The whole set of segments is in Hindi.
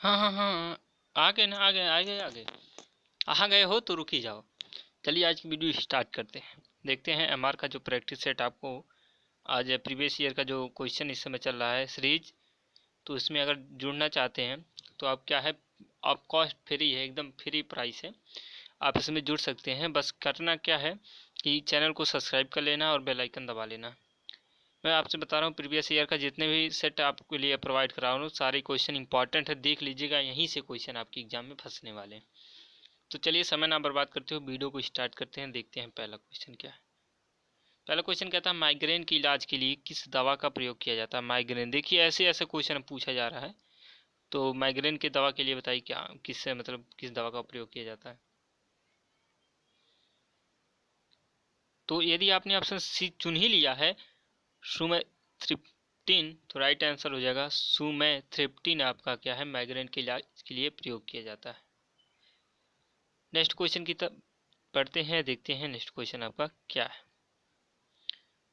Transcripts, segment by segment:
हाँ हाँ हाँ हाँ, आ गए ना, आ गए। आ गए हो तो रुक ही जाओ। चलिए आज की वीडियो स्टार्ट करते हैं। देखते हैं एमआर का जो प्रैक्टिस सेट आपको आज प्रीवियस ईयर का जो क्वेश्चन इस समय चल रहा है सीरीज, तो इसमें अगर जुड़ना चाहते हैं तो आप क्या है, आप कॉस्ट फ्री है, एकदम फ्री प्राइस है, आप इसमें जुड़ सकते हैं। बस करना क्या है कि चैनल को सब्सक्राइब कर लेना और बेल आइकन दबा लेना। मैं आपसे बता रहा हूँ प्रीवियस ईयर का जितने भी सेट आपके लिए प्रोवाइड करा रहा हूँ सारे क्वेश्चन इंपॉर्टेंट है, देख लीजिएगा, यहीं से क्वेश्चन आपके एग्जाम में फंसने वाले हैं। तो चलिए समय ना बर्बाद करते हुए वीडियो को स्टार्ट करते हैं। देखते हैं पहला क्वेश्चन क्या है। पहला क्वेश्चन कहता है माइग्रेन के इलाज के लिए किस दवा का प्रयोग किया जाता है। माइग्रेन, देखिए ऐसे ऐसे क्वेश्चन पूछा जा रहा है, तो माइग्रेन की दवा के लिए बताइए क्या किससे मतलब किस दवा का प्रयोग किया जाता है। तो यदि आपने ऑप्शन सी चुन ही लिया है, सुमेथ्रिप्टिन, तो राइट आंसर हो जाएगा सुमेथ्रिप्टिन आपका क्या है, माइग्रेन के इलाज के लिए प्रयोग किया जाता है। नेक्स्ट क्वेश्चन की तरफ पढ़ते हैं, देखते हैं नेक्स्ट क्वेश्चन आपका क्या है।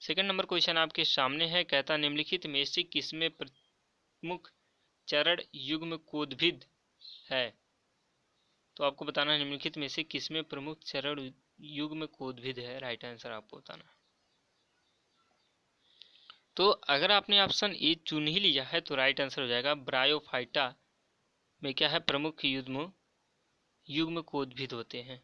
सेकंड नंबर क्वेश्चन आपके सामने है, कहता निम्नलिखित में से किसमें प्रमुख चरण युग्म कोद्भिद है। तो आपको बताना है निम्नलिखित में से किसमें प्रमुख चरण युग्म कोद्भिद है, राइट आंसर आपको बताना है। तो अगर आपने ऑप्शन ए चुन ही लिया है तो राइट आंसर हो जाएगा ब्रायोफाइटा में क्या है, प्रमुख युग्म युग्म कोद्भिद होते हैं।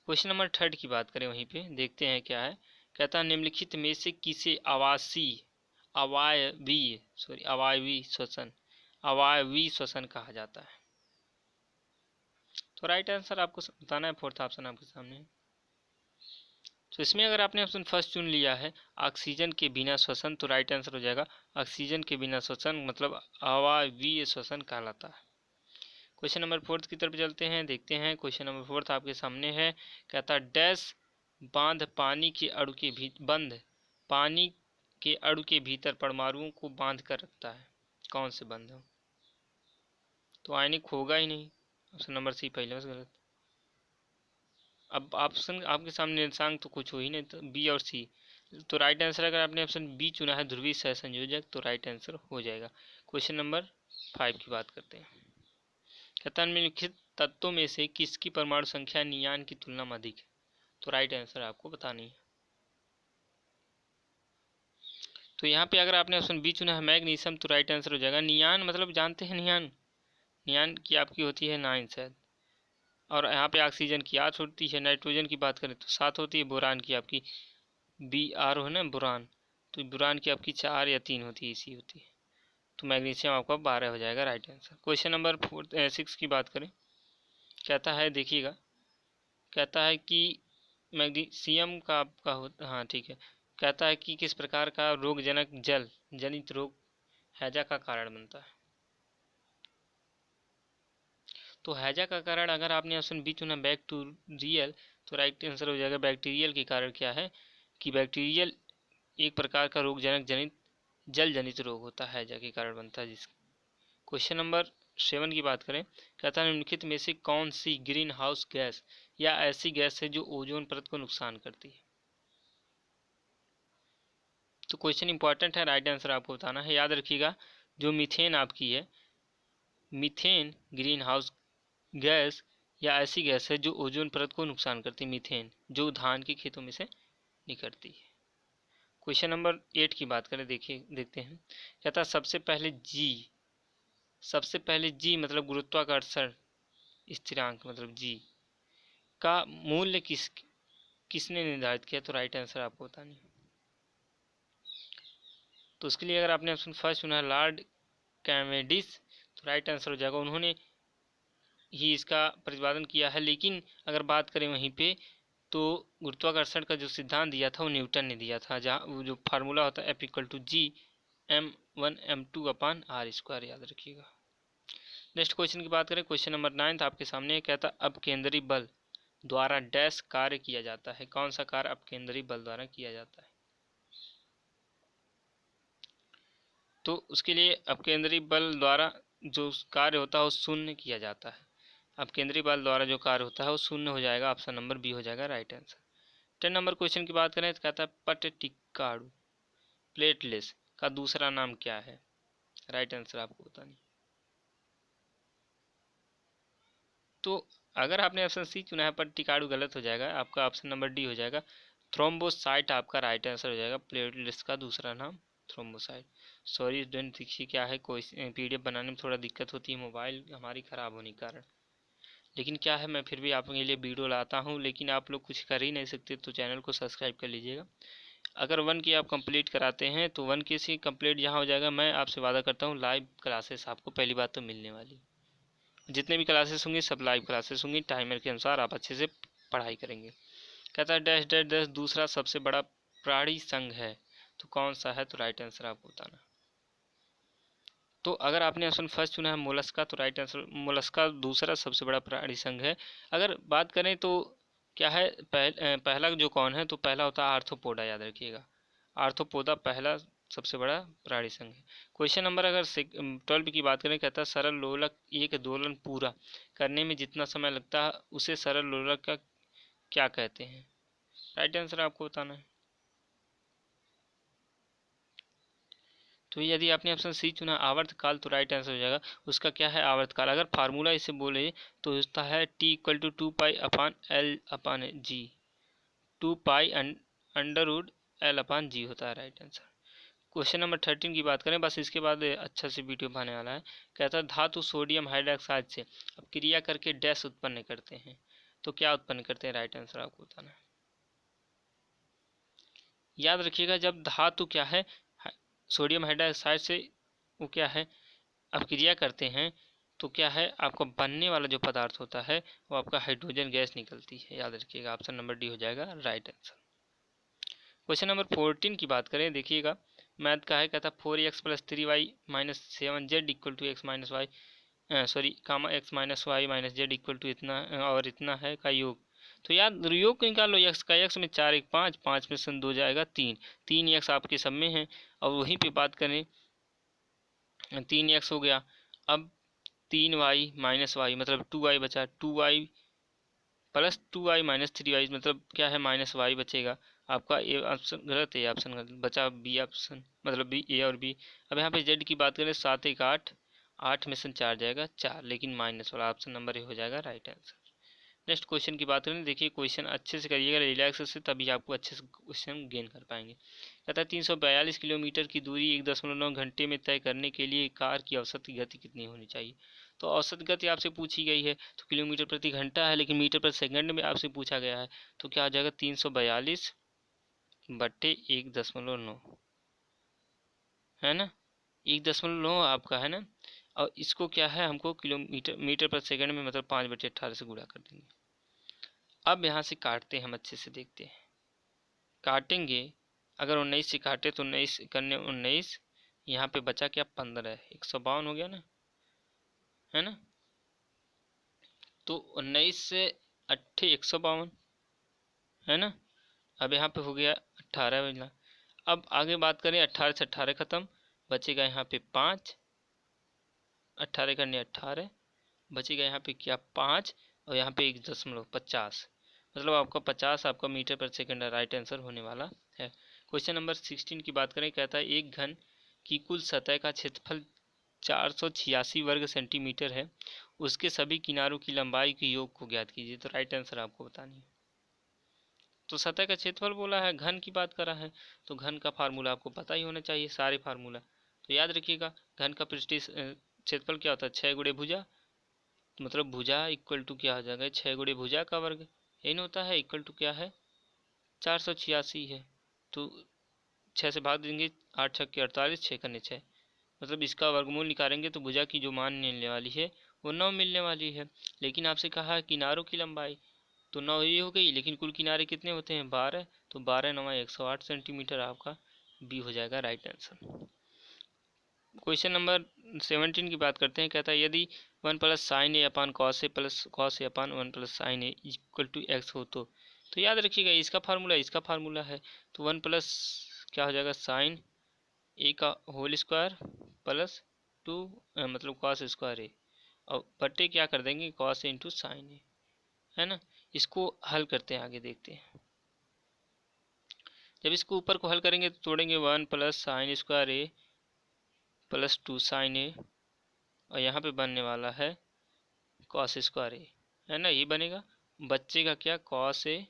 क्वेश्चन नंबर थर्ड की बात करें, वहीं पे देखते हैं क्या है। कहता है निम्नलिखित में से किसे आवासीय अवायवीय श्वसन कहा जाता है। तो राइट आंसर आपको बताना है, फोर्थ ऑप्शन आपके सामने है। तो इसमें अगर आपने ऑप्शन फर्स्ट चुन लिया है ऑक्सीजन के बिना श्वसन, तो राइट आंसर हो जाएगा ऑक्सीजन के बिना श्वसन मतलब अवायवीय श्वसन कहलाता है। क्वेश्चन नंबर फोर्थ की तरफ चलते हैं, देखते हैं क्वेश्चन नंबर फोर्थ आपके सामने है। कहता डैश बांध पानी के अणु के बंध पानी के अणु के भीतर परमाणुओं को बांध कर रखता है। कौन से बंध हो, तो आयनिक होगा ही नहीं। ऑप्शन नंबर सी पहले से गलत। अब ऑप्शन आपके सामने निर्देशांक तो कुछ हो ही नहीं, तो बी और सी। तो राइट आंसर अगर आपने ऑप्शन बी चुना है ध्रुवीय सहसंयोजक, तो राइट आंसर हो जाएगा। क्वेश्चन नंबर 5 की बात करते हैं। कहता है निम्नलिखित तत्वों में से किसकी परमाणु संख्या नियान की तुलना में अधिक है। तो राइट आंसर आपको बतानी है। तो यहाँ पे अगर आपने ऑप्शन बी चुना है मैग्नीशियम, तो राइट आंसर हो जाएगा नियान, मतलब जानते हैं नियान, नियान की आपकी होती है 9 शायद, और यहाँ पे ऑक्सीजन की 8 होती है। नाइट्रोजन की बात करें तो 7 होती है। बोरान की आपकी बी आर हो ना बोरान, तो बोरान की आपकी 4 या 3 होती है, इसी होती है। तो मैग्नीशियम आपका 12 हो जाएगा राइट आंसर। क्वेश्चन नंबर 6 की बात करें, कहता है देखिएगा, कहता है कि मैग्नीशियम का आपका हाँ ठीक है, कहता है कि किस प्रकार का रोगजनक जल जनित रोग हैजा का कारण बनता है। तो हैजा का कारण अगर आपने ऑप्शन बी चुना बैक्टीरियल, तो राइट आंसर हो जाएगा बैक्टीरियल के कारण क्या है कि बैक्टीरियल एक प्रकार का रोगजनक जनित जल जनित रोग होता है, हैजा के कारण बनता है। जिस क्वेश्चन नंबर 7 की बात करें, कहता है निम्नलिखित में से कौन सी ग्रीन हाउस गैस या ऐसी गैस है जो ओजोन परत को नुकसान करती है। तो क्वेश्चन इंपॉर्टेंट है, राइट आंसर आपको बताना है। याद रखिएगा जो मीथेन आपकी है, मीथेन ग्रीन हाउस गैस या ऐसी गैस है जो ओजोन परत को नुकसान करती है, मीथेन जो धान के खेतों में से निकलती है। क्वेश्चन नंबर 8 की बात करें, देखिए देखते हैं। कहता सबसे पहले जी मतलब गुरुत्वाकर्षण स्थिरांक मतलब जी का मूल्य किसने निर्धारित किया। तो राइट आंसर आपको बतानी है। तो उसके लिए अगर आपने ऑप्शन फर्स्ट चुना है लॉर्ड कैवेंडिश, तो राइट आंसर हो जाएगा उन्होंने ही इसका प्रतिपादन किया है। लेकिन अगर बात करें वहीं पे, तो गुरुत्वाकर्षण का जो सिद्धांत दिया था वो न्यूटन ने दिया था, जहाँ वो जो फार्मूला होता है F=G m1m2/r², याद रखिएगा। नेक्स्ट क्वेश्चन की बात करें, क्वेश्चन नंबर 9 आपके सामने कहता अब केंद्रीय बल द्वारा डैश कार्य किया जाता है। कौन सा कार्य अब केंद्रीय बल द्वारा किया जाता है। तो उसके लिए अब केंद्रीय बल द्वारा जो कार्य होता है वो शून्य किया जाता है। अब केंद्रीय बल द्वारा जो कार्य होता है वो शून्य हो जाएगा, ऑप्शन नंबर बी हो जाएगा राइट आंसर। 10 नंबर क्वेश्चन की बात करें तो कहता है पट्टिकाडु प्लेटलेस का दूसरा नाम क्या है। राइट आंसर आपको बतानी। तो अगर आपने ऑप्शन सी चुना है पर टिकाड़ू गलत हो जाएगा, आपका ऑप्शन नंबर डी हो जाएगा। थ्रोम्बोसाइट आपका राइट आंसर हो जाएगा, प्लेटलेट्स का दूसरा नाम थ्रोम्बोसाइट। सॉरी स्टूडेंट, देखिए क्या है, कोई पीडीएफ बनाने में थोड़ा दिक्कत होती है मोबाइल हमारी ख़राब होने के कारण, लेकिन क्या है मैं फिर भी आपके लिए वीडियो लाता हूँ, लेकिन आप लोग कुछ कर ही नहीं सकते, तो चैनल को सब्सक्राइब कर लीजिएगा। अगर 1 की आप कंप्लीट कराते हैं तो 1 की से कंप्लीट जहाँ हो जाएगा, मैं आपसे वादा करता हूँ लाइव क्लासेस आपको पहली बात तो मिलने वाली, जितने भी क्लासेस होंगी सब लाइव क्लासेस होंगी, टाइमर के अनुसार आप अच्छे से पढ़ाई करेंगे। कहता है डैश डैश डैश दूसरा सबसे बड़ा प्राणी संघ है, तो कौन सा है, तो राइट आंसर आपको बताना। तो अगर आपने ऑप्शन फर्स्ट चुना है मोलस्का, तो राइट आंसर मोलस्का दूसरा सबसे बड़ा प्राणी संघ है। अगर बात करें तो क्या है, पहला जो कौन है, तो पहला होता है आर्थ्रोपोडा, याद रखिएगा, आर्थ्रोपोडा पहला सबसे बड़ा प्राणी संघ है। क्वेश्चन नंबर अगर 12 की बात करें, कहता है सरल लोलक एक दोलन पूरा करने में जितना समय लगता है उसे सरल लोलक का क्या कहते हैं, राइट आंसर आपको बताना है। तो यदि आपने ऑप्शन सी चुना आवर्तकाल, तो राइट आंसर हो जाएगा उसका क्या है, आवर्तकाल। अगर फार्मूला इसे बोले तो होता है T equal to 2 pi upon L upon g, 2 pi under root L upon g होता है राइट आंसर। क्वेश्चन नंबर 13 की बात करें, बस इसके बाद अच्छा से वीडियो बनाने वाला है। कहता है धातु सोडियम हाइड्रोक्साइड से अब क्रिया करके डैश उत्पन्न करते हैं, तो क्या उत्पन्न करते हैं, राइट आंसर आपको बताना है। याद रखिएगा जब धातु क्या है सोडियम हाइड्रोक्साइड से वो क्या है अब क्रिया करते हैं, तो क्या है आपको बनने वाला जो पदार्थ होता है वो आपका हाइड्रोजन गैस निकलती है, याद रखिएगा ऑप्शन नंबर डी हो जाएगा राइट आंसर। क्वेश्चन नंबर 14 की बात करें, देखिएगा मैथ का है, कहता 4x plus 3y minus 7z equal to x minus y sorry comma x minus y minus z equal to इतना और इतना है का योग। तो याद योग निकालो, एक्स का एक्स में 4 1 5, 5 में से 2 जाएगा 3, 3 एक्स आपके सब में है। और वहीं पे बात करें 3 एक्स हो गया, अब 3y माइनस वाई मतलब 2y बचा, 2y plus 2y minus 3y मतलब क्या है माइनस वाई बचेगा। आपका ए ऑप्शन गलत है, ऑप्शन गलत बचा बी ऑप्शन, मतलब बी ए और बी। अब यहाँ पे जेड की बात करें 7 1 8, 8 में से 4 जाएगा 4, लेकिन माइनस वाला ऑप्शन नंबर ए हो जाएगा राइट आंसर। नेक्स्ट क्वेश्चन की बात करें, देखिए क्वेश्चन अच्छे से करिएगा रिलैक्स से, तभी आपको अच्छे से क्वेश्चन गेन कर पाएंगे। कहता है 342 किलोमीटर की दूरी 1.9 घंटे में तय करने के लिए कार की औसत गति कितनी होनी चाहिए। तो औसत गति आपसे पूछी गई है तो किलोमीटर प्रति घंटा है, लेकिन मीटर प्रति सेकंड में आपसे पूछा गया है, तो क्या हो जाएगा 342 बट्टे 1.9 है ना, 1.9 आपका है ना। और इसको क्या है हमको किलोमीटर मीटर प्रति सेकंड में मतलब 5/18 से गुणा कर देंगे। अब यहाँ से काटते हैं, हम अच्छे से देखते हैं काटेंगे। अगर 19 से काटे तो 19 करने 19, यहाँ पे बचा क्या 15, 152 हो गया ना, है ना। तो 19 से 8 152 है ना। अब यहाँ पे हो गया 18 बजना। अब आगे बात करें 18 से 18 खत्म, बचेगा यहाँ पे 5, 18 करने 18 बचेगा यहाँ पे क्या 5, और यहाँ पे 1.50 मतलब आपका 50 आपका मीटर पर सेकंड राइट आंसर होने वाला है। क्वेश्चन नंबर 16 की बात करें, कहता है एक घन की कुल सतह का क्षेत्रफल 486 वर्ग सेंटीमीटर है, उसके सभी किनारों की लंबाई के योग को ज्ञात कीजिए, तो राइट आंसर आपको बतानी है। तो सतह का क्षेत्रफल बोला है, घन की बात कर रहा है, तो घन का फार्मूला आपको पता ही होना चाहिए सारे फार्मूला, तो याद रखिएगा घन का पृष्ठीय क्षेत्रफल क्या होता है 6 गुणे भुजा, तो मतलब भुजा इक्वल टू क्या हो जाएगा 6 गुणे भुजा का वर्ग, यही नहीं होता है, इक्वल टू क्या है 486 है। तो 6 से भाग देंगे, 8 छक्के 48, 6 करने 6, मतलब इसका वर्गमूल निकालेंगे तो भुजा की जो मान मिलने वाली है वो 9 मिलने वाली है। लेकिन आपसे कहा है किनारों की लंबाई, तो 9 ये हो गई, लेकिन कुल किनारे कितने होते हैं 12, तो 12 9 108 सेंटीमीटर आपका बी हो जाएगा राइट आंसर। क्वेश्चन नंबर 17 की बात करते हैं, कहता है यदि 1 plus sine a upon cos a plus cos a upon 1 plus sine a equal to x हो तो याद रखिएगा इसका फार्मूला है, तो 1 प्लस क्या हो जाएगा साइन ए का होल स्क्वायर प्लस 2 मतलब कॉस स्क्वायर ए, और बट्टे क्या कर देंगे कॉस ए इंटू साइन ए, है ना। इसको हल करते हैं, आगे देखते हैं। जब इसको ऊपर को हल करेंगे तो तोड़ेंगे 1 प्लस साइन स्क्वायर ए प्लस 2 साइन ए, और यहाँ पे बनने वाला है कॉस स्क्वायर ए, है ना, ये बनेगा। बच्चे का क्या, कॉस ए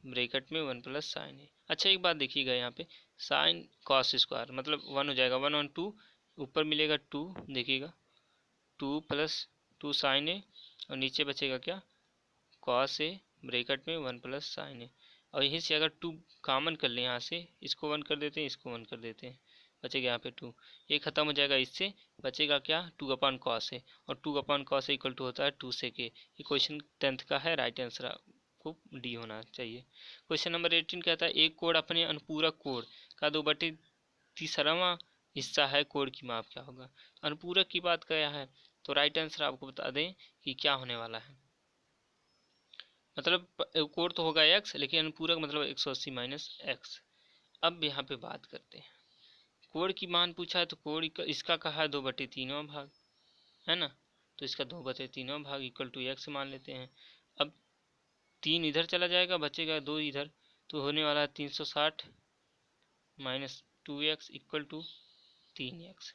ब्रैकेट में 1 प्लस साइन ए। अच्छा एक बात देखिएगा यहाँ पे, साइन कॉस स्क्वायर मतलब 1 हो जाएगा, 1/2, ऊपर मिलेगा 2, देखिएगा 2 प्लस 2 साइन ए, और नीचे बचेगा क्या, कॉस ए ब्रैकेट में 1 प्लस साइन ए। और यहीं से अगर 2 कॉमन कर लें, यहाँ से इसको 1 कर देते हैं, इसको 1 कर देते हैं, बचेगा यहाँ पे 2, ये खत्म हो जाएगा, इससे बचेगा क्या, 2/cos ए, और 2/cos ए इक्वल टू होता है 2 sec ए। ये क्वेश्चन 10th का है, राइट आंसर आपको डी होना चाहिए। क्वेश्चन नंबर 18 कहता है एक कोण अपने अनुपूरक कोण का 2/3वां हिस्सा है, कोण की माप क्या होगा। अनुपूरक की बात क्या है, तो राइट आंसर आपको बता दें कि क्या होने वाला है, मतलब कोण तो होगा x, लेकिन अनुपूरक मतलब 180 माइनस एक्स। अब यहाँ पे बात करते हैं, कोण की मान पूछा है तो कोण इसका कहा है 2/3वां भाग, है ना, तो इसका 2/3वां भाग इक्वल टू एक्स मान लेते हैं। अब 3 इधर चला जाएगा, बचेगा 2 इधर, तो होने वाला है 360 minus 2x equal to 3x।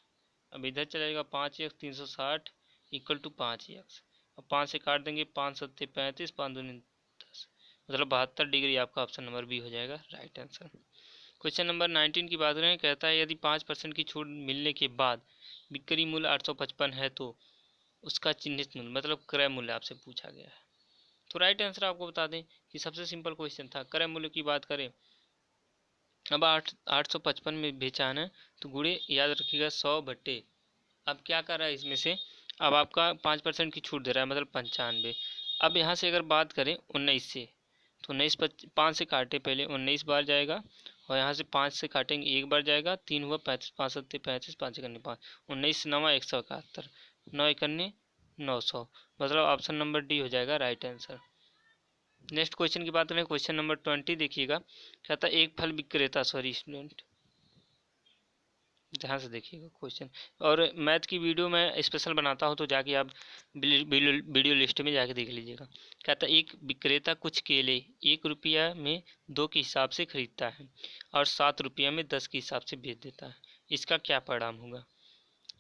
अब इधर चलेगा 5x, 360 इक्वल टू 5x। अब 5 से काट देंगे, 5 सत्ते 35, 5 दूनी 10, मतलब 72 डिग्री आपका ऑप्शन नंबर बी हो जाएगा राइट आंसर। क्वेश्चन नंबर 19 की बात करें, कहता है यदि 5% की छूट मिलने के बाद बिक्री मूल्य 855 है तो उसका चिन्हित मूल्य मतलब क्रय मूल्य आपसे पूछा गया है। तो राइट आंसर आपको बता दें कि सबसे सिंपल क्वेश्चन था, क्रय मूल्य की बात करें, अब 855 में बेचा है तो गुणे याद रखिएगा 100 अब क्या कर रहा है इसमें से, अब आपका 5% की छूट दे रहा है मतलब 95। अब यहाँ से अगर बात करें 19 से, तो 19 5 से काटे पहले 19 बार जाएगा, और यहाँ से 5 से काटेंगे एक बार जाएगा, 3 हुआ 35, 5 सत्ते 35, 5 इकन्ने 5, 19 9 171, 9 इकन्ने 900, मतलब ऑप्शन नंबर डी हो जाएगा राइट आंसर। नेक्स्ट क्वेश्चन की बात करें, क्वेश्चन नंबर 20 देखिएगा, कहता है एक फल विक्रेता, सॉरी स्टूडेंट ध्यान से देखिएगा क्वेश्चन, और मैथ की वीडियो मैं स्पेशल बनाता हूँ तो जाके आप वीडियो लिस्ट में जाके देख लीजिएगा। कहता है एक विक्रेता कुछ केले 1 रुपया में 2 के हिसाब से खरीदता है और 7 रुपया में 10 के हिसाब से बेच देता है, इसका क्या परिणाम होगा।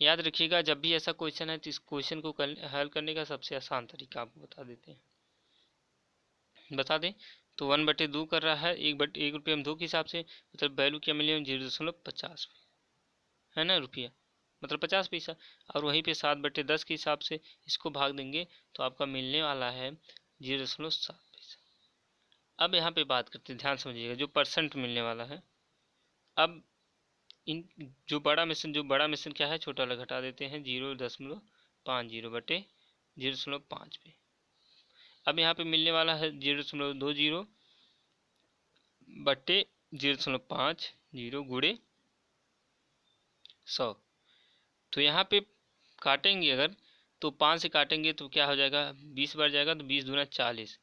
याद रखिएगा जब भी ऐसा क्वेश्चन है तो इस क्वेश्चन को हल करने का सबसे आसान तरीका आपको बता देते हैं, बता दें तो 1/2 कर रहा है, 1 रुपये में 2 के हिसाब से, मतलब वैल्यू क्या मिलेगा 0.50 है ना रुपया, मतलब 50 पैसा, और वहीं पे 7/10 के हिसाब से इसको भाग देंगे तो आपका मिलने वाला है 0.7 पैसा। अब यहाँ पे बात करते हैं, ध्यान समझिएगा जो परसेंट मिलने वाला है। अब इन जो बड़ा मिश्रण क्या है, छोटा वाला घटा देते हैं, 0.50/0.5 पे। अब यहाँ पे मिलने वाला है 0.20 बटे 0.50 गुणे 100। तो यहाँ पे काटेंगे अगर, तो 5 से काटेंगे तो क्या हो जाएगा, 20 बार जाएगा तो 20 दूना 40,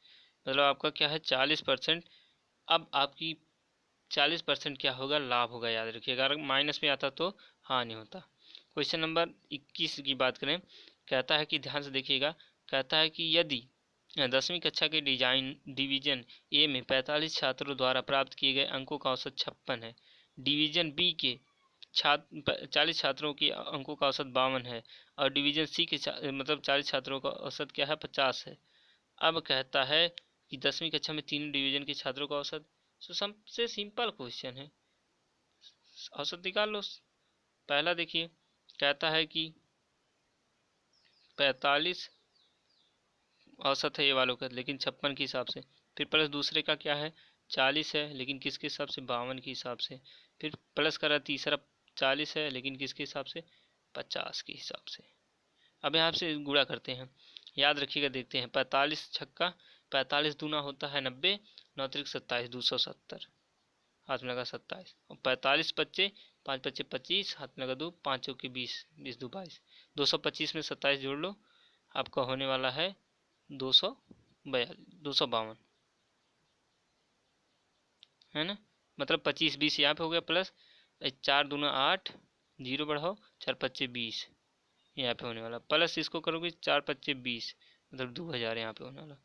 मतलब आपका क्या है 40%। अब आपकी 40% क्या होगा, लाभ होगा, याद रखिएगा, अगर माइनस में आता तो हानि होता। क्वेश्चन नंबर 21 की बात करें, कहता है कि ध्यान से देखिएगा, कहता है कि यदि 10वीं कक्षा के डिवीजन ए में 45 छात्रों द्वारा प्राप्त किए गए अंकों का औसत 56 है, डिवीजन बी के 40 छात्रों की अंकों का औसत 52 है, और डिवीजन सी के मतलब 40 छात्रों का औसत क्या है 50 है। अब कहता है कि 10वीं कक्षा में तीनों डिवीजन के छात्रों का औसत, तो सबसे सिंपल क्वेश्चन है, औसत निकाल लो। पहला देखिए, कहता है कि 45 औसत है ये वालों का, लेकिन 56 के हिसाब से, फिर प्लस दूसरे का क्या है 40 है, लेकिन किसके हिसाब से 52 के हिसाब से, फिर प्लस करा तीसरा 40 है, लेकिन किसके हिसाब से 50 के हिसाब से। अब यहाँ से गुणा करते हैं, याद रखिएगा, देखते हैं 45 छक्का 45 दूना होता है 90, 9 त्रिक 27, 270, हाथ में लगा 27, और 45 बच्चे 5 बच्चे 25, हाथ में लगा 2, 5 चौके 20, 20 2 22, 225 में 27 जोड़ लो, आपका होने वाला है 252, है ना, मतलब 25 20 यहाँ पे हो गया, प्लस 4 दूना 8, 0 बढ़ाओ 4 पच्चे 20, यहाँ पे होने वाला, प्लस इसको करोगे 4 पच्चे 20, मतलब 2000 यहाँ पे होने वाला।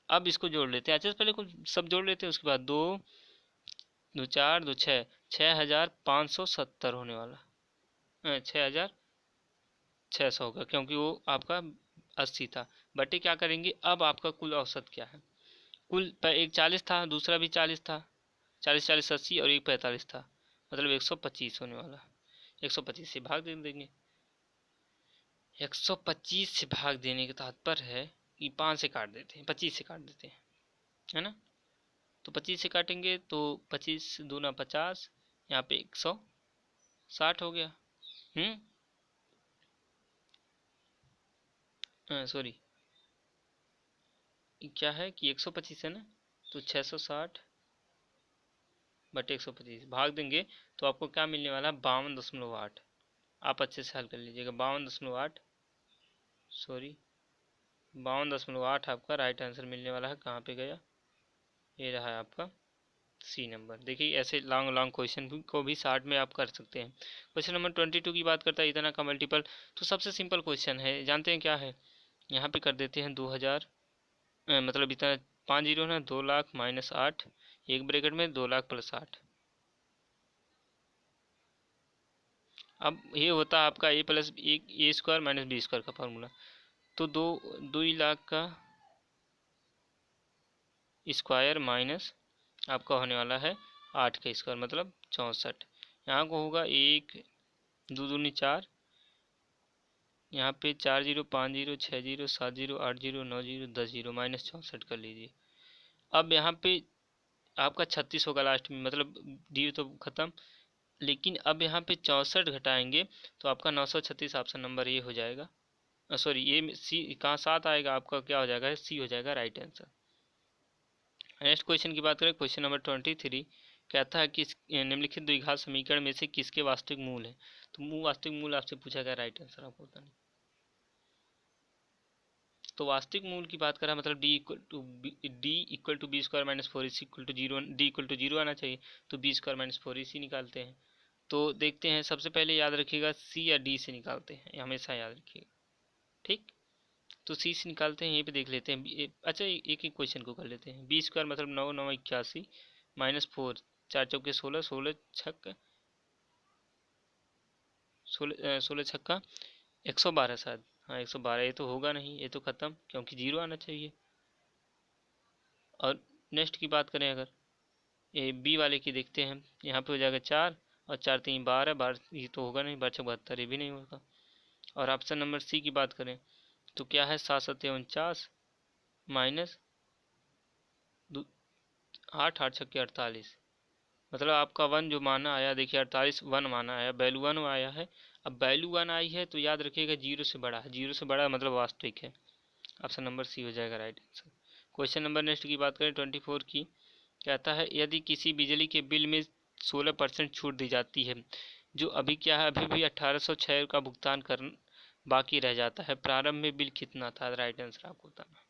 अब इसको जोड़ लेते हैं, अच्छा पहले कुछ सब जोड़ लेते हैं, उसके बाद 2 2 4 2 6, 6570 होने वाला, 6600 होगा, क्योंकि वो आपका 80 था, बटे क्या करेंगे अब आपका कुल औसत क्या है, कुल एक 40 था, दूसरा भी 40 था, 40 40 80 और एक 45 था, मतलब 125 होने वाला। 125 से भाग दे देंगे, 125 से भाग देने का तात्पर्य है कि 5 से काट देते हैं, 25 से काट देते हैं, है ना। तो 25 से काटेंगे तो 25 दूना 50, यहाँ पे 160 हो गया। सॉरी, क्या है कि 125 है ना, तो 660 बटे 125 भाग देंगे तो आपको क्या मिलने वाला है, 52.8। आप अच्छे से हल कर लीजिएगा, 52.8, सॉरी 52.8 आपका राइट आंसर मिलने वाला है। कहाँ पे गया, ये रहा है आपका सी नंबर। देखिए ऐसे लॉन्ग लॉन्ग क्वेश्चन को भी शॉर्ट में आप कर सकते हैं। क्वेश्चन नंबर 22 की बात करता है इतना का मल्टीपल, तो सबसे सिंपल क्वेश्चन है, जानते हैं क्या है, यहाँ पे कर देते हैं 2000, मतलब इतना 5 जीरो ना, 2 लाख माइनस 8, एक ब्रैकेट में 2 लाख प्लस 8। अब ये होता है आपका ए प्लस एक ए स्क्वायर माइनस बी स्क्वायर का फॉर्मूला, तो 2 लाख का स्क्वायर माइनस आपका होने वाला है 8 का स्क्वायर मतलब 64। यहाँ को होगा 1 2 दूनी 4, यहाँ पे 4 zero 5 zero 6 zero 7 zero 8 zero 9 zero 10 zero minus 64 कर लीजिए। अब यहाँ पे आपका 36 होगा लास्ट में, मतलब डी तो खत्म, लेकिन अब यहाँ पे 64 घटाएंगे तो आपका 936 ऑप्शन नंबर ये हो जाएगा। सॉरी ये सी कहाँ 7 आएगा, आपका क्या हो जाएगा, सी हो जाएगा राइट आंसर। नेक्स्ट क्वेश्चन की बात करें, क्वेश्चन नंबर 23 कहता है कि निम्नलिखित द्विघात समीकरण में से किसके वास्तविक मूल है, तो वास्तविक मूल आपसे पूछा गया, राइट आंसर आपको बताना। तो वास्तविक मूल की बात करें मतलब D equal to b square minus 4ac equal to zero, D equal to zero आना चाहिए, तो बी स्क्वायर माइनस 4ac निकालते हैं। तो देखते हैं, सबसे पहले याद रखिएगा सी या डी से निकालते हैं, हमेशा याद रखिएगा, ठीक। तो सी से निकालते हैं, यहीं पे देख लेते हैं। अच्छा एक एक क्वेश्चन को कर लेते हैं। बी स्क्वायर मतलब 9 9 81 माइनस 4, 4 चौके 16, 16 छक्का 16 छक्का 112 शायद, हाँ 112, ये तो होगा नहीं, ये तो खत्म क्योंकि जीरो आना चाहिए। और नेक्स्ट की बात करें अगर ये बी वाले की देखते हैं, यहाँ पे हो जाएगा 4 और 4 3 12, 12 ये तो होगा नहीं, 12 72 ये भी नहीं होगा। और ऑप्शन नंबर सी की बात करें तो क्या है, 7 7 49 माइनस 8 8 छक्के 48, मतलब आपका वन जो माना आया, देखिए 48 वन माना आया, वैल्यू वन आया है। अब वैल्यू वन आई है तो याद रखिएगा जीरो से बड़ा है, जीरो से बड़ा मतलब वास्तविक है, ऑप्शन नंबर सी हो जाएगा right answer. Question number next की बात करें 24 की, कहता है यदि किसी बिजली के बिल में 16% छूट दी जाती है, जो अभी क्या है, अभी भी 1806 का भुगतान कर बाकी रह जाता है, प्रारंभ में बिल कितना था, राइट आंसर आपको बताना।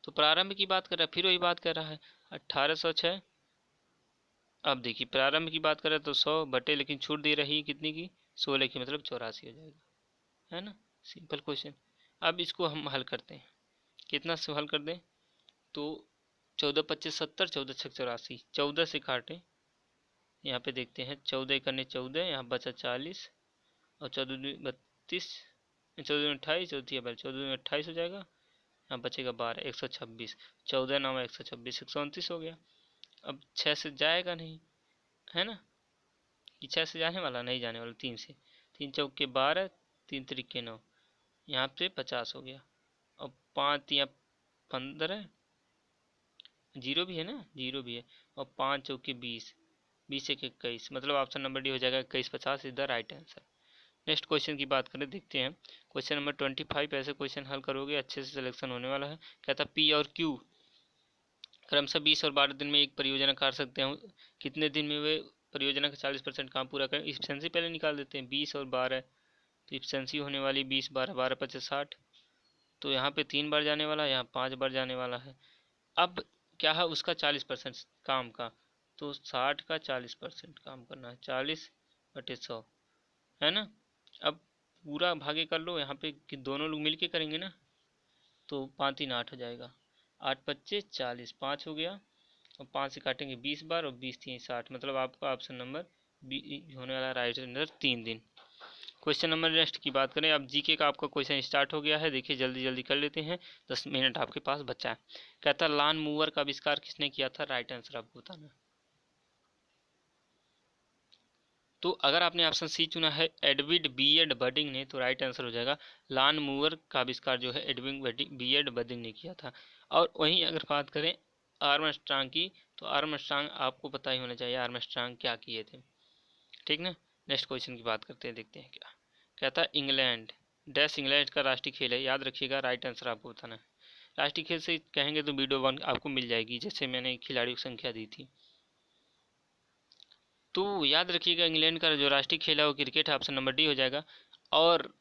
तो प्रारंभ की बात कर रहा है, फिर वही बात कर रहा है 1806। अब देखिए प्रारंभ की बात करें तो 100 बटे, लेकिन छूट दे रही है कितनी की, 16 की, मतलब 84 हो जाएगा, है ना, सिंपल क्वेश्चन। अब इसको हम हल करते हैं, कितना से हल कर दें, तो 14 25 70, 14 छक 84, 14 से काटें, यहाँ पे देखते हैं 14 करने 14, यहाँ बचा 40 और 14 32, 14 28, 14 28 हो जाएगा, यहाँ बचेगा 12, 126, 14 9 126, 129 हो गया। अब 6 से जाएगा नहीं, है ना, कि 6 से जाने वाला नहीं, जाने वाला 3 से, 3 चौके 12, 3 त्रिके 9, यहाँ पे 50 हो गया। और 5 या 15, जीरो भी है ना, जीरो भी है, और 5 चौके 20, 20 एक 21, मतलब ऑप्शन नंबर डी हो जाएगा 21 50 is the right answer. Next question की बात करें, देखते हैं क्वेश्चन नंबर 25, ऐसे क्वेश्चन हल करोगे अच्छे से सिलेक्शन होने वाला है। कहता पी और क्यू क्रमशः 20 और 12 दिन में एक परियोजना कर सकते हैं, कितने दिन में वे परियोजना का 40% काम पूरा करें। इफिशियंसी पहले निकाल देते हैं, 20 और 12, तो इफिशियंसी होने वाली 20 12 12 25 60, तो यहाँ पे 3 बार जाने वाला है, यहाँ 5 बार जाने वाला है। अब क्या है उसका 40% काम का, तो 60 का 40% काम करना है, 40 बटे 100, है ना। अब पूरा भागे कर लो यहाँ पे कि दोनों लोग मिलके करेंगे ना, तो 5 3 8 हो जाएगा, 8 25 40, 5 हो गया, और 5 से काटेंगे 20 बार और 20 3 60, मतलब आपका ऑप्शन नंबर बी होने वाला राइट आंसर 3 दिन। क्वेश्चन नंबर नेक्स्ट की बात करें, अब जीके का आपका क्वेश्चन स्टार्ट हो गया है। देखिए जल्दी जल्दी कर लेते हैं, 10 मिनट आपके पास बचा है। कहता है लॉन मूवर का आविष्कार किसने किया था? राइट आंसर आपको बताना है। तो अगर आपने ऑप्शन सी चुना है एडविड बीएड बडिंग ने, तो राइट आंसर हो जाएगा लॉन मूवर का आविष्कार जो है एडविड बीएड बडिंग ने किया था। और वहीं अगर बात करें आर्मस्ट्रांग की, तो आर्मस्ट्रांग आपको पता ही होना चाहिए आर्मस्ट्रांग क्या किए थे, ठीक ना। नेक्स्ट क्वेश्चन की बात करते हैं, देखते हैं क्या कहता है। इंग्लैंड डैश इंग्लैंड का राष्ट्रीय खेल है, याद रखिएगा, राइट आंसर आपको बताना है। राष्ट्रीय खेल से कहेंगे तो वीडियो 1 आपको मिल जाएगी, जैसे मैंने खिलाड़ियों की संख्या दी थी। तो याद रखिएगा इंग्लैंड का जो राष्ट्रीय खेल है वो क्रिकेट है, ऑप्शन नंबर डी हो जाएगा। और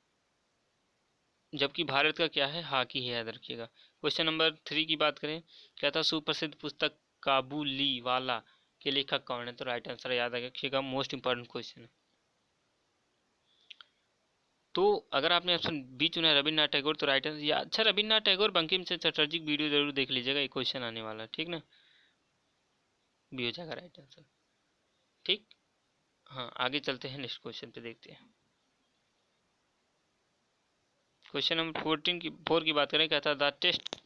जबकि भारत का क्या है? हॉकी है, याद रखिएगा। क्वेश्चन नंबर 3 की बात करें, क्या था सुप्रसिद्ध पुस्तक काबुली वाला के लेखक कौन है? तो राइट आंसर याद रखिएगा, मोस्ट इंपॉर्टेंट क्वेश्चन है। तो अगर आपने ऑप्शन बी चुना है रविन्द्रनाथ टैगोर, तो राइट आंसर अच्छा रविन्द्रनाथ टैगोर बंकिम चंद्र चटर्जी वीडियो जरूर देख लीजिएगा, एक क्वेश्चन आने वाला है, ठीक ना। बी हो जाएगा राइट आंसर, ठीक। हाँ आगे चलते हैं, नेक्स्ट क्वेश्चन पे देखते हैं। क्वेश्चन नंबर 4 की बात करें, कहता है the test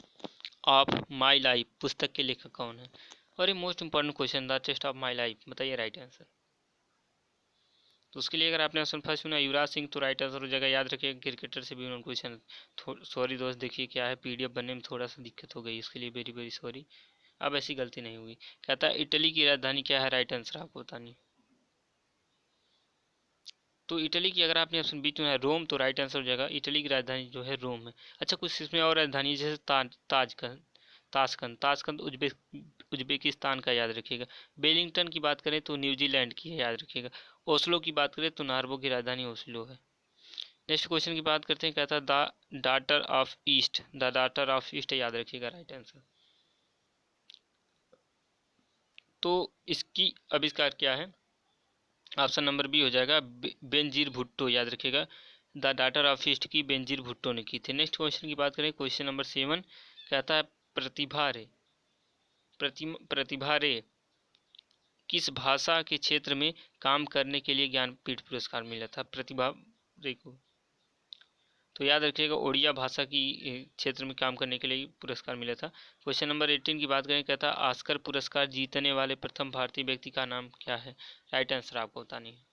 of my life पुस्तक के लेखक कौन है? और ये most important question, the test of my life, बताइए राइट आंसर। तो उसके लिए अगर आपने ऑप्शन फर्स्ट सुना युवराज सिंह, तो राइट आंसर हो जाएगा। याद रखिएगा क्रिकेटर से भी उन्होंने क्वेश्चन, सॉरी दोस्त, देखिए क्या है पीडीएफ बनने में थोड़ा सा दिक्कत हो गई, इसके लिए वेरी वेरी सॉरी। अब ऐसी गलती नहीं होगी। कहता है इटली की राजधानी क्या है? राइट आंसर आपको बतानी। तो इटली की अगर आपने ऑप्शन बी चुना है रोम, तो राइट आंसर हो जाएगा इटली की राजधानी जो है रोम है। अच्छा कुछ इसमें और राजधानी जैसे ताशकंद ताशकंद उज्बेकिस्तान का, याद रखिएगा। वेलिंगटन की बात करें तो न्यूजीलैंड की है, याद रखिएगा। ओस्लो की बात करें तो नार्वे की राजधानी ओस्लो है। नेक्स्ट क्वेश्चन की बात करते हैं, कहता है the daughter of east, the daughter of east, याद रखिएगा राइट आंसर। तो इसकी आविष्कार क्या है? ऑप्शन नंबर बी हो जाएगा बेनजीर भुट्टो, याद रखिएगा। द डाटर ऑफ ईस्ट की बेनजीर भुट्टो ने की थी। नेक्स्ट क्वेश्चन की बात करें, क्वेश्चन नंबर 7 कहता है प्रतिभा रे किस भाषा के क्षेत्र में काम करने के लिए ज्ञानपीठ पुरस्कार मिला था? प्रतिभा रे को, तो याद रखिएगा ओडिया भाषा की क्षेत्र में काम करने के लिए पुरस्कार मिला था। क्वेश्चन नंबर 18 की बात करें, कहता है ऑस्कर पुरस्कार जीतने वाले प्रथम भारतीय व्यक्ति का नाम क्या है? राइट आंसर आपको बतानी है।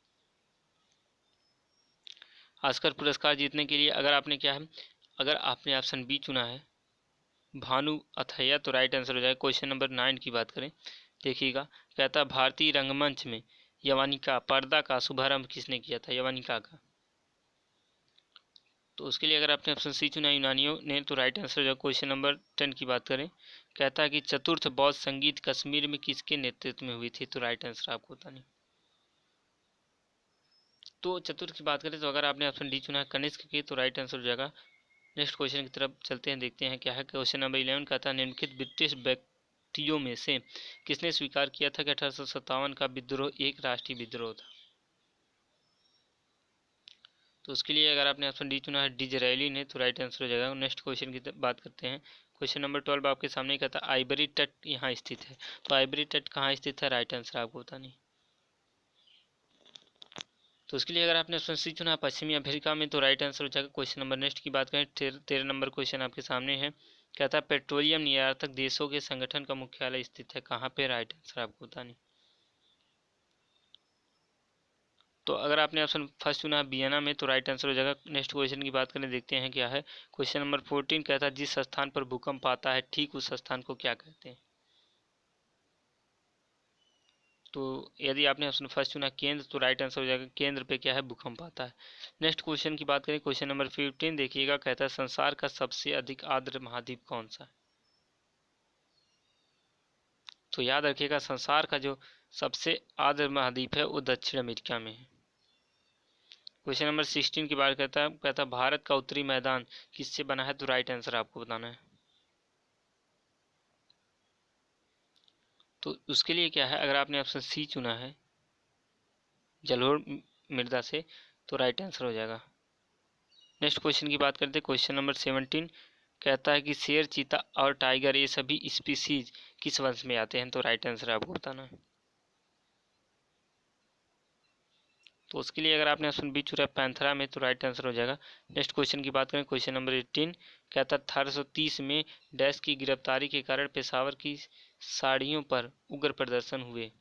ऑस्कर पुरस्कार जीतने के लिए अगर आपने क्या है, अगर आपने ऑप्शन बी चुना है भानु अथैया, तो राइट आंसर हो जाएगा। क्वेश्चन नंबर 9 की बात करें, देखिएगा, कहता भारतीय रंगमंच में यवनिका पर्दा का शुभारंभ किसने किया था? यवनिका का। तो उसके लिए अगर आपने ऑप्शन सी चुना यूनानियों ने, तो राइट आंसर हो जाएगा। क्वेश्चन नंबर 10 की बात करें, कहता है कि चतुर्थ बौद्ध संगीत कश्मीर में किसके नेतृत्व में हुई थी? तो राइट आंसर आपको बतानी। तो चतुर्थ की बात करें तो अगर आपने ऑप्शन डी चुना है कनिष्क की, तो राइट आंसर हो जाएगा। नेक्स्ट क्वेश्चन की तरफ चलते हैं, देखते हैं क्या है। क्वेश्चन नंबर 11 कहता है निम्नलिखित ब्रिटिश व्यक्तियों में से किसने स्वीकार किया था कि 1857 का विद्रोह एक राष्ट्रीय विद्रोह था? तो उसके लिए अगर आपने ऑप्शन डी चुना है डिजरायली ने, तो राइट आंसर हो जाएगा। नेक्स्ट क्वेश्चन की बात करते हैं। क्वेश्चन नंबर 12 आपके सामने कहता है आइबरी तट यहाँ स्थित है, तो आइबरी तट कहाँ स्थित है? राइट आंसर आपको बतानी। तो उसके लिए अगर आपने ऑप्शन सी चुना है पश्चिमी अफ्रीका में, तो राइट आंसर हो जाएगा। क्वेश्चन नंबर नेक्स्ट की बात करें, 13 नंबर क्वेश्चन आपके सामने है, कहता है पेट्रोलियम निर्यातक देशों के संगठन का मुख्यालय स्थित है कहाँ पे? राइट आंसर आपको बतानी। तो अगर आपने ऑप्शन फर्स्ट चुना है वियना में, तो राइट आंसर हो जाएगा। नेक्स्ट क्वेश्चन की बात करें, देखते हैं क्या है। क्वेश्चन नंबर 14 कहता है जिस स्थान पर भूकंप आता है ठीक उस स्थान को क्या कहते हैं? तो यदि आपने ऑप्शन फर्स्ट चुना केंद्र, तो राइट आंसर हो जाएगा केंद्र पे क्या है? भूकंप आता है। नेक्स्ट क्वेश्चन की बात करें, क्वेश्चन नंबर 15 देखिएगा, कहता है संसार का सबसे अधिक आर्द्र महाद्वीप कौन सा है? तो याद रखिएगा संसार का जो सबसे आर्द्र महाद्वीप है वो दक्षिण अमेरिका में है। क्वेश्चन नंबर 16 की बात कहता है भारत का उत्तरी मैदान किससे बना है? तो राइट आंसर आपको बताना है। तो उसके लिए क्या है, अगर आपने ऑप्शन सी चुना है जलोढ़ मृदा से, तो राइट आंसर हो जाएगा। नेक्स्ट क्वेश्चन की बात करते हैं, क्वेश्चन नंबर 17 कहता है कि शेर चीता और टाइगर ये सभी स्पीसीज किस वंश में आते हैं? तो राइट आंसर आपको बताना है। तो उसके लिए अगर आपने ऑप्शन बी चुना पैंथरा में तो राइट आंसर हो जाएगा। नेक्स्ट क्वेश्चन की बात करें, क्वेश्चन नंबर 18 कहता 1830 में डैश की गिरफ्तारी के कारण पेशावर की साड़ियों पर उग्र प्रदर्शन हुए।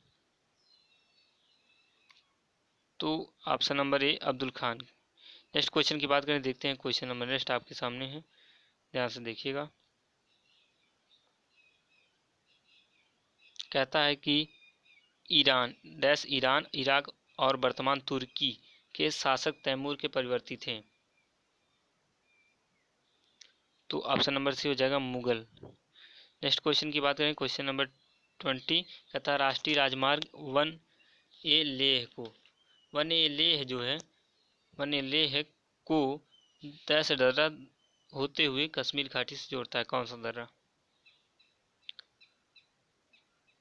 तो option number A Abdul Khan. Next question की बात करें, देखते हैं क्वेश्चन नंबर नेक्स्ट आपके सामने है, ध्यान से देखिएगा। कहता है कि ईरान डैश ईरान, इराक और वर्तमान तुर्की के शासक तैमूर के परिवर्ती थे। तो ऑप्शन नंबर सी हो जाएगा मुगल। नेक्स्ट क्वेश्चन की बात करें, क्वेश्चन नंबर 20 कहता है राष्ट्रीय राजमार्ग वन ए लेह जो है वन ए लेह को दस दर्रा होते हुए कश्मीर घाटी से जोड़ता है, कौन सा दर्रा?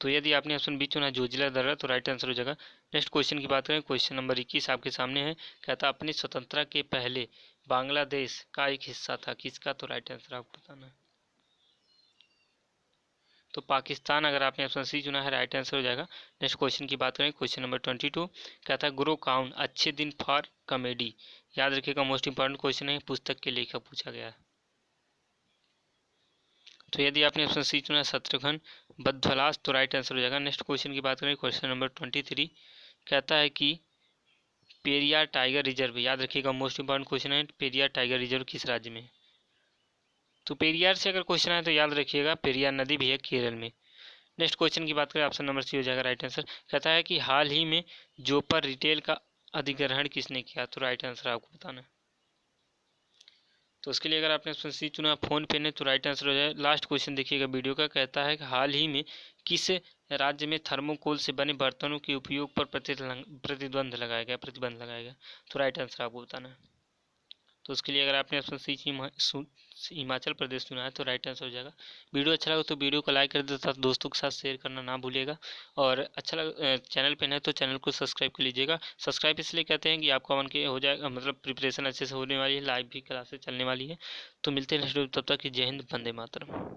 तो यदि आपने ऑप्शन बी चुना जोजिला दर्रा तो राइट आंसर हो जाएगा। नेक्स्ट क्वेश्चन की बात करें, क्वेश्चन नंबर 21 आपके सामने है, कहता अपनी स्वतंत्रता के पहले बांग्लादेश का एक हिस्सा था, किसका? तो राइट आंसर आपको बताना है। तो पाकिस्तान अगर आपने ऑप्शन सी चुना है राइट आंसर हो जाएगा। नेक्स्ट क्वेश्चन की बात करें, क्वेश्चन नंबर 22 कहता है गुरु काउन अच्छे दिन फॉर कॉमेडी, याद रखिएगा मोस्ट इंपॉर्टेंट क्वेश्चन है, पुस्तक के लेखक पूछा गया है। तो यदि आपने ऑप्शन सी चुना शत्रुघ्न बद्वलास तो राइट आंसर हो जाएगा। नेक्स्ट क्वेश्चन की बात करें, क्वेश्चन नंबर 23 कहता है कि पेरियार टाइगर रिजर्व, याद रखिएगा मोस्ट इंपॉर्टेंट क्वेश्चन है, पेरियार टाइगर रिजर्व किस राज्य में? तो पेरियार से अगर क्वेश्चन है तो याद रखिएगा पेरियार नदी भी है केरल में। नेक्स्ट क्वेश्चन की बात करें, ऑप्शन नंबर सी हो जाएगा राइट आंसर। कहता है कि हाल ही में जोपर रिटेल का अधिग्रहण किसने किया? तो राइट आंसर आपको बताना है। तो उसके लिए अगर आपने ऑप्शन सी चुना फोन पे ने तो राइट आंसर हो जाए। लास्ट क्वेश्चन देखिएगा वीडियो का, कहता है कि हाल ही में किस राज्य में थर्मोकोल से बने बर्तनों के उपयोग पर प्रतिबंध लगाया गया? तो राइट आंसर आपको बताना है। तो उसके लिए अगर आपने ऑप्शन सी हिमाचल प्रदेश चुना है तो राइट आंसर हो जाएगा। वीडियो अच्छा लगा तो वीडियो को लाइक कर दे तथा दोस्तों के साथ शेयर करना ना भूलिएगा, और अच्छा लगा चैनल पे है तो चैनल को सब्सक्राइब कर लीजिएगा। सब्सक्राइब इसलिए कहते हैं कि आपका मन के हो जाएगा, मतलब प्रिपरेशन अच्छे से होने वाली है, लाइव भी क्लासेस चलने वाली है। तो मिलते हैं नेक्स्ट वीडियो, तब तक कि जय हिंद, वंदे मातरम।